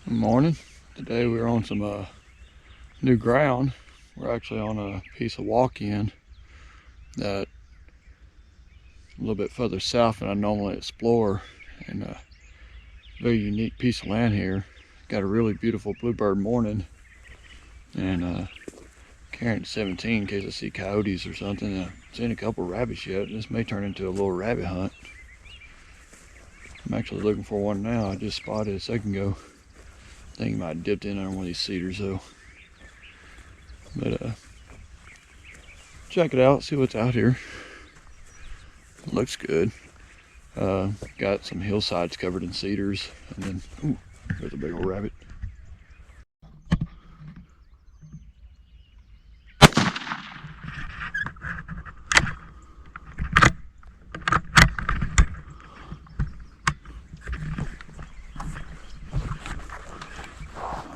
Good morning. Today we're on some new ground. We're actually on a piece of walk-in that a little bit further south than I normally explore, and a very unique piece of land here. Got a really beautiful bluebird morning, and carrying 17 in case I see coyotes or something. I've seen a couple rabbits yet. This may turn into a little rabbit hunt. I'm actually looking for one now. I just spotted a second ago. I think he might have dipped in under one of these cedars though. But check it out, see what's out here. Looks good. Got some hillsides covered in cedars, and then ooh, there's a big old rabbit.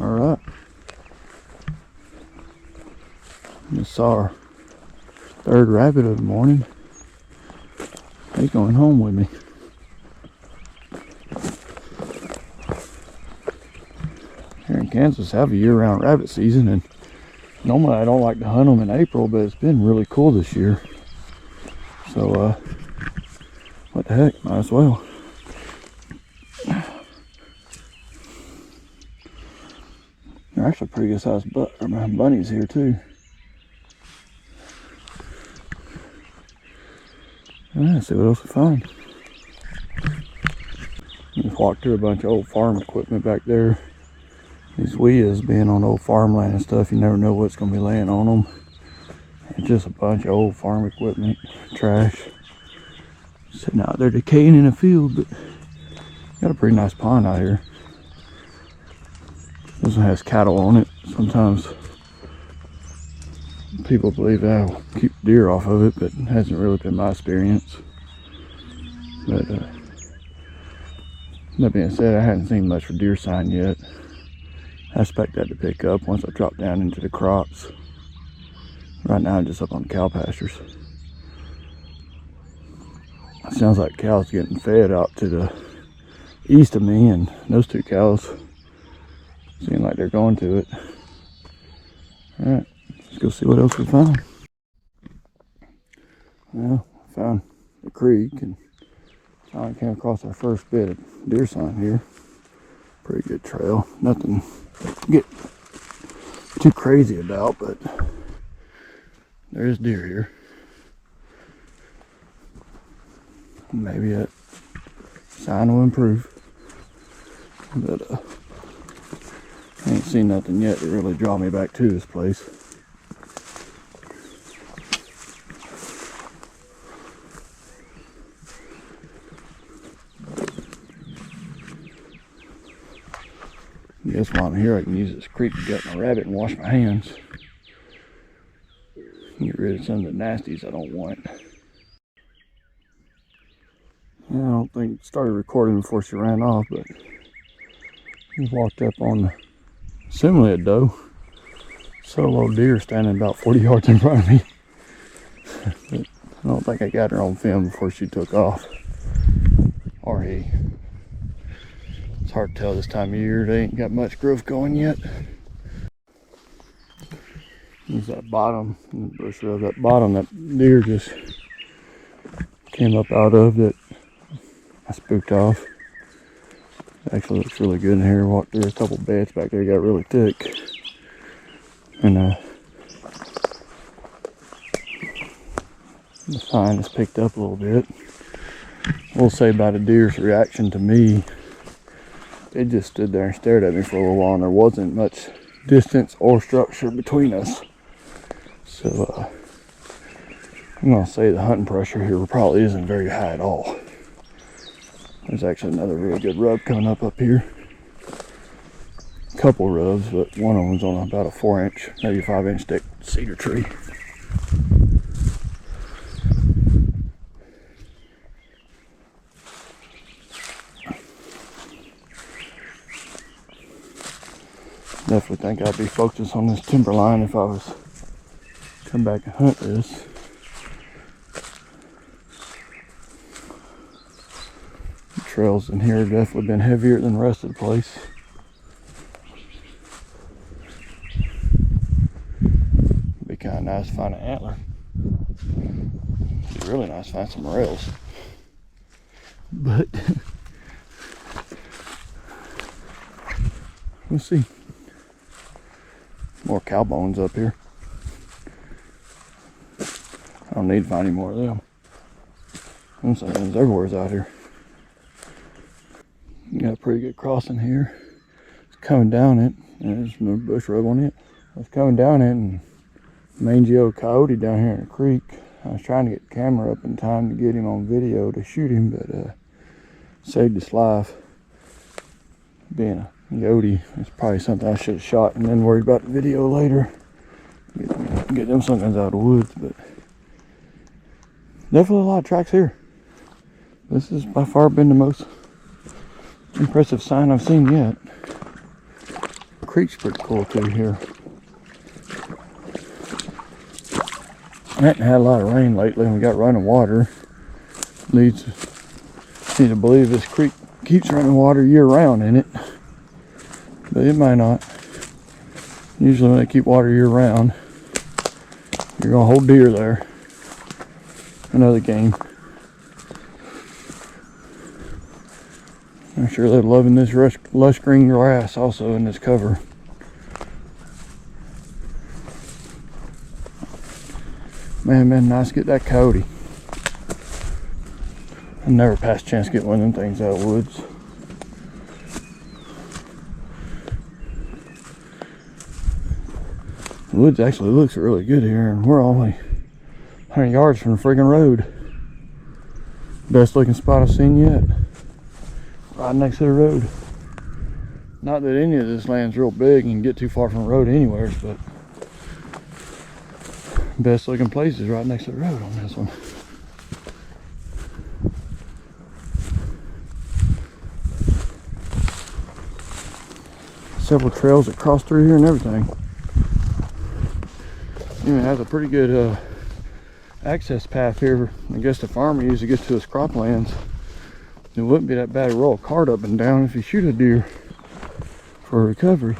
All right. Just saw our third rabbit of the morning. He's going home with me. Here in Kansas, have a year-round rabbit season, and normally I don't like to hunt them in April, but it's been really cool this year. So, what the heck, might as well. They're actually pretty good sized bunnies here too. Let's see what else we find. Just walked through a bunch of old farm equipment back there. These WIHAs being on old farmland and stuff, you never know what's going to be laying on them. It's just a bunch of old farm equipment, trash, sitting out there decaying in a field. But got a pretty nice pond out here. This one has cattle on it. Sometimes people believe that'll keep deer off of it, but it hasn't really been my experience. But that being said, I haven't seen much for deer sign yet. I expect that to pick up once I drop down into the crops. Right now I'm just up on cow pastures. It sounds like cows getting fed out to the east of me, and those two cows seem like they're going to it. Alright, let's go see what else we find. Well, I found the creek and finally came across our first bit of deer sign here. Pretty good trail. Nothing to get too crazy about, but there is deer here. Maybe that sign will improve. But I ain't seen nothing yet to really draw me back to this place. I guess while I'm here I can use this creek to gut my rabbit and wash my hands. Get rid of some of the nasties I don't want. Yeah, I don't think it started recording before she ran off, but we walked up on assumably a doe. Solo deer standing about 40 yards in front of me. But I don't think I got her on film before she took off. Or he. It's hard to tell this time of year. They ain't got much growth going yet. There's that bottom, bush row, that bottom that deer just came up out of that I spooked off. It actually looks really good in here. Walked through a couple beds back there, got really thick. And the sign has picked up a little bit. We'll say about a deer's reaction to me, it just stood there and stared at me for a little while, and there wasn't much distance or structure between us. So I'm gonna say the hunting pressure here probably isn't very high at all. There's actually another really good rub coming up here. A couple rubs, but one of them's on about a 4-inch, maybe 5-inch thick cedar tree. Definitely think I'd be focused on this timberline if I was come back and hunt this. The trails in here have definitely been heavier than the rest of the place. kind of nice to find an antler. It'd be really nice to find some rails. But we'll see. More cow bones up here. I don't need to find any more of them. I'm saying there's everywhere's out here. Got a pretty good crossing here. It's coming down it. There's no bush rub on it. I was coming down it and mangy old coyote down here in the creek. I was trying to get the camera up in time to get him on video to shoot him, but saved his life. Being a coyote, it's probably something I should have shot and then worried about the video later. Get them sometimes out of the woods, but definitely a lot of tracks here. This has by far been the most impressive sign I've seen yet. The creek's pretty cool too here. I haven't had a lot of rain lately and we got running water. Leads me to believe this creek keeps running water year round in it. But it might not. Usually when they keep water year round, you're gonna hold deer there. Another game. I'm sure they're loving this lush green grass also in this cover. Man, nice to get that coyote. I never passed a chance to get one of them things out of the woods. The woods actually looks really good here, and we're only 100 yards from the friggin' road. Best looking spot I've seen yet. Right next to the road. Not that any of this land's real big and get too far from the road anywhere, but best looking place is right next to the road on this one. Several trails that cross through here and everything. Even has a pretty good access path here. I guess the farmer usually gets to his croplands. It wouldn't be that bad to roll a cart up and down if you shoot a deer for a recovery.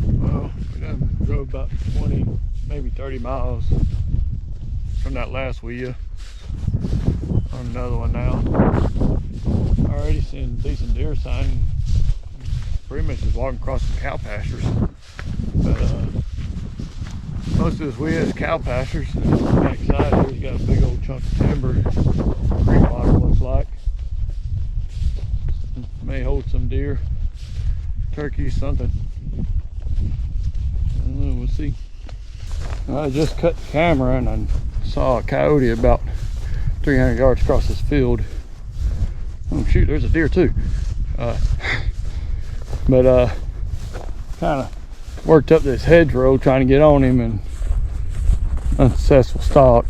Well, we done drove about 20, maybe 30 miles from that last WIHA. On another one now. Already seeing decent deer sign. Pretty much just walking across some cow pastures. But most of this WIHA is cow pastures. Backside here, he's got a big old chunk of timber. Creek bottom looks like. May hold some deer, turkeys, something. I don't know, we'll see. I just cut the camera and I saw a coyote about 300 yards across this field. Oh shoot, there's a deer too. But kind of worked up this hedgerow trying to get on him and unsuccessful stalk.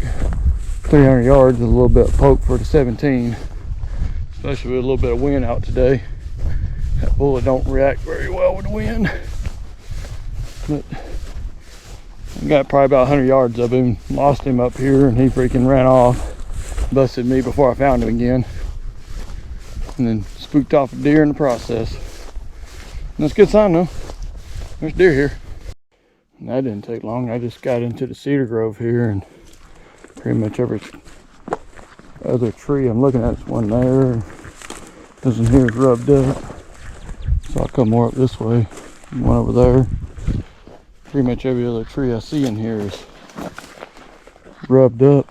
300 yards is a little bit of poke for the 17, especially with a little bit of wind out today. That bullet don't react very well with the wind. But I got probably about 100 yards of him, lost him up here, and he freaking ran off, busted me before I found him again, and then spooked off a deer in the process. And that's a good sign though. There's deer here. And that didn't take long. I just got into the cedar grove here, and pretty much every other tree I'm looking at is one there. This one here is rubbed up. So I'll come more up this way. One over there. Pretty much every other tree I see in here is rubbed up.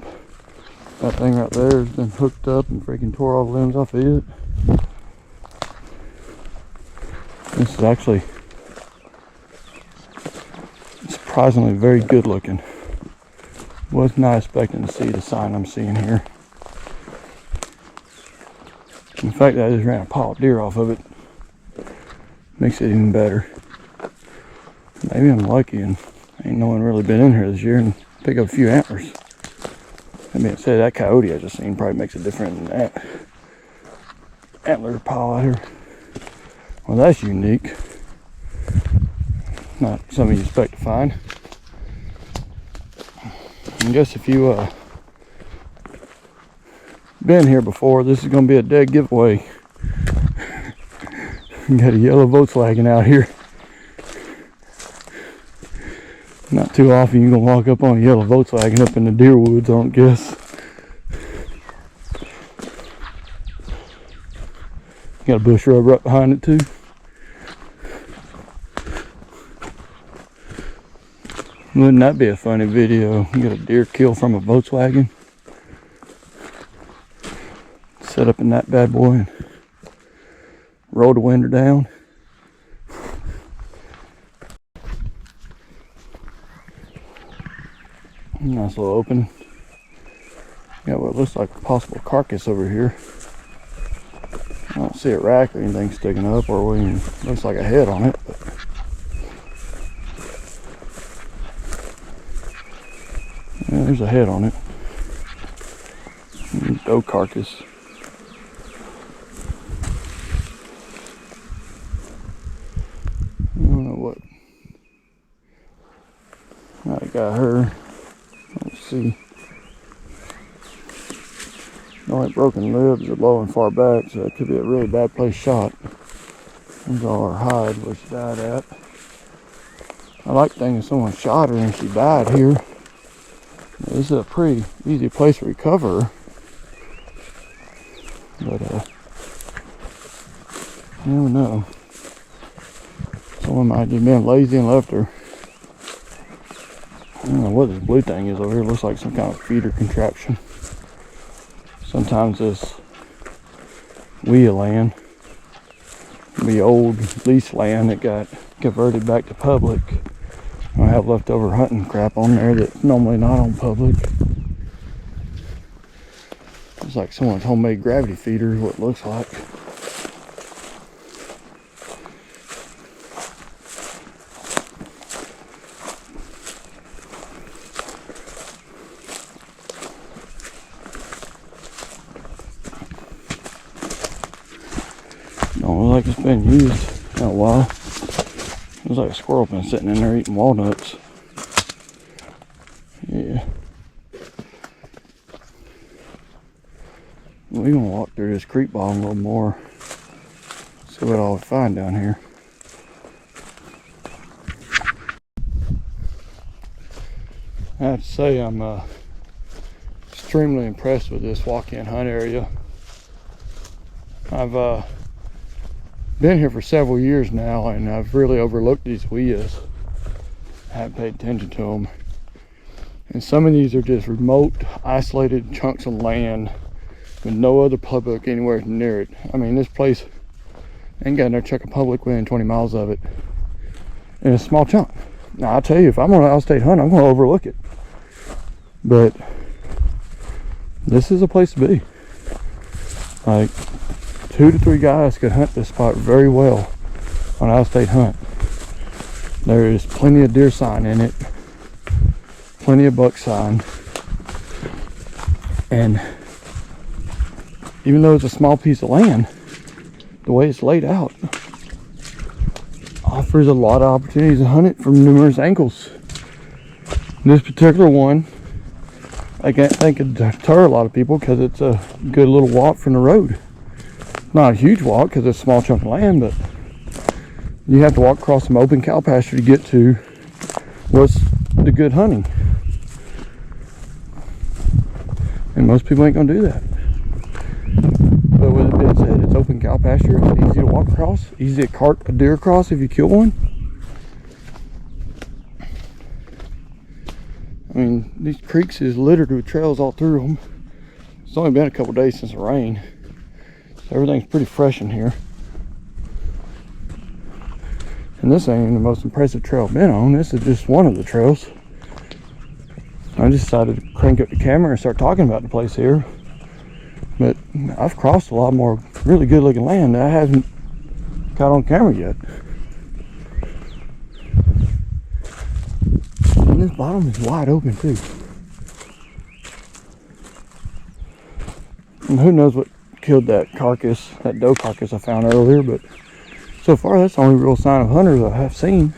That thing right there has been hooked up and freaking tore all the limbs off of it. This is actually surprisingly very good looking. Was not expecting to see the sign I'm seeing here. In fact, I just ran a pile of deer off of it. Makes it even better. Maybe I'm lucky and ain't no one really been in here this year and pick up a few antlers. That being said, that coyote I just seen probably makes it different than that antler pile out here. Well, that's unique. Not something you expect to find. I guess if you been here before, this is going to be a dead giveaway. Got a yellow Volkswagen out here. too often you're gonna walk up on a yellow Volkswagen up in the deer woods, I don't guess. Got a bush rub right behind it too. Wouldn't that be a funny video? You get a deer kill from a Volkswagen. Set up in that bad boy and roll the window down. Nice little opening. Got what looks like a possible carcass over here. I don't see a rack or anything sticking up, or even looks like a head on it. But yeah, there's a head on it. Doe carcass. I don't know what. I got her. Let's see. The only broken ribs are low and far back, so that could be a really bad place shot. There's all her hide where she died at. I like thinking someone shot her and she died here. This is a pretty easy place to recover her. But you never know. Someone might have just been lazy and left her. I don't know what this blue thing is over here. It looks like some kind of feeder contraption. Sometimes this WIHA land, the old lease land that got converted back to public. I have leftover hunting crap on there that's normally not on public. It's like someone's homemade gravity feeder is what it looks like. Don't look like it's been used in a while. Looks like a squirrel been sitting in there eating walnuts. Yeah. We're gonna walk through this creek bottom a little more. See what all we find down here. I have to say I'm extremely impressed with this walk-in hunt area. I've been here for several years now, and I've really overlooked these WIHAs. I haven't paid attention to them. And some of these are just remote, isolated chunks of land with no other public anywhere near it. I mean, this place ain't got no chunk of public within 20 miles of it. And it's a small chunk. Now, I'll tell you, if I'm on an out-of-state hunt, I'm going to overlook it. But this is a place to be. Like, 2 to 3 guys could hunt this spot very well on an out-of-state hunt. There is plenty of deer sign in it, plenty of buck sign, and even though it's a small piece of land, the way it's laid out offers a lot of opportunities to hunt it from numerous angles. This particular one, I think could deter a lot of people because it's a good little walk from the road. Not a huge walk because it's a small chunk of land, but you have to walk across some open cow pasture to get to what's the good hunting. And most people ain't gonna do that. But with it being said, it's open cow pasture. It's easy to walk across, easy to cart a deer across if you kill one. I mean, these creeks is littered with trails all through them. It's only been a couple days since the rain. Everything's pretty fresh in here. And this ain't the most impressive trail I've been on. This is just one of the trails. I just decided to crank up the camera and start talking about the place here. But I've crossed a lot more really good looking land that I haven't got on camera yet. And this bottom is wide open too. And who knows what killed that carcass, that doe carcass I found earlier, but so far that's the only real sign of hunters I have seen.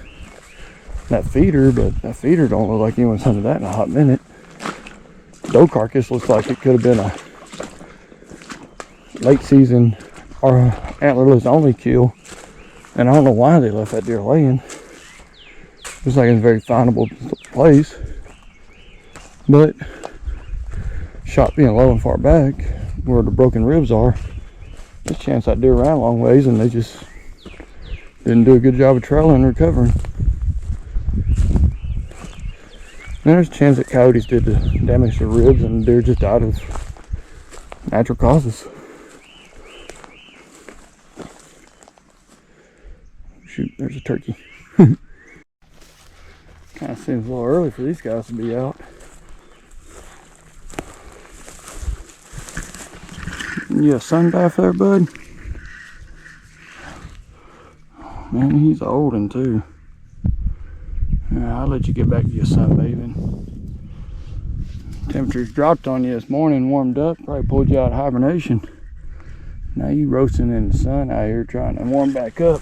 That feeder, but that feeder don't look like anyone's hunted that in a hot minute. Doe carcass looks like it could have been a late season or antlerless only kill, and I don't know why they left that deer laying. But Looks like it's a very findable place. But shot being low and far back, where the broken ribs are, there's a chance that deer ran a long ways and they just didn't do a good job of trailing and recovering. And there's a chance that coyotes did damage to the ribs and the deer just died of natural causes. Shoot, there's a turkey. Kind of seems a little early for these guys to be out. You a sun bath there, bud? Man, he's old one too. Yeah, I'll let you get back to your sunbathing. Temperatures dropped on you this morning, warmed up, probably pulled you out of hibernation. Now you roasting in the sun out here trying to warm back up.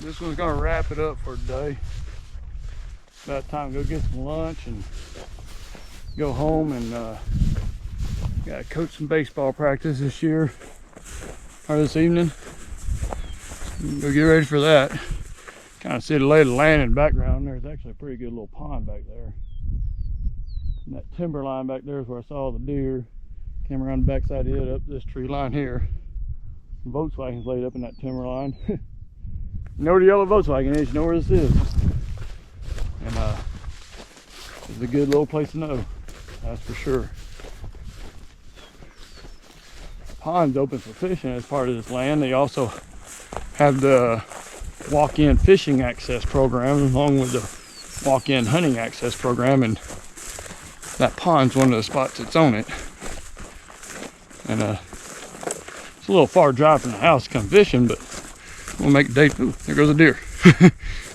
This one's gonna wrap it up for today. About time to go get some lunch and go home and gotta coach some baseball practice this year, or this evening. Go get ready for that. Kind of see the lay of the land in the background. There's actually a pretty good little pond back there. And that timber line back there is where I saw the deer. Came around the backside of it up this tree line here. The Volkswagen's laid up in that timber line. You know where the yellow Volkswagen is, you know where this is. And it's a good little place to know, that's for sure. The pond's open for fishing as part of this land. They also have the walk-in fishing access program along with the walk-in hunting access program, and that pond's one of the spots that's on it. And it's a little far drive from the house to come fishing, but we'll make a day. Ooh, there goes a deer.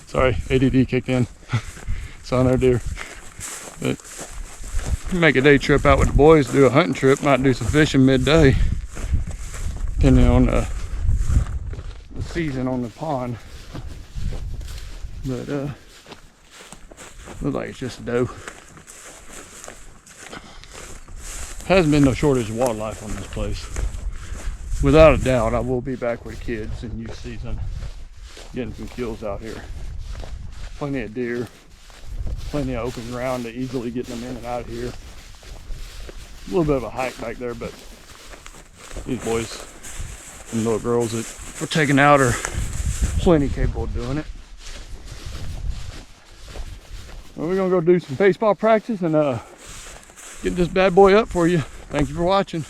Sorry, ADD kicked in. Saw another deer. But we'll make a day trip out with the boys, do a hunting trip, might do some fishing midday, depending on the season on the pond. But looks like it's just a doe. Hasn't been no shortage of wildlife on this place. Without a doubt, I will be back with the kids in youth season, getting some kills out here. Plenty of deer, plenty of open ground to easily get them in and out of here. A little bit of a hike back there, but these boys and little girls that we're taking out are plenty capable of doing it. Well, we're gonna go do some baseball practice and get this bad boy up for you. Thank you for watching.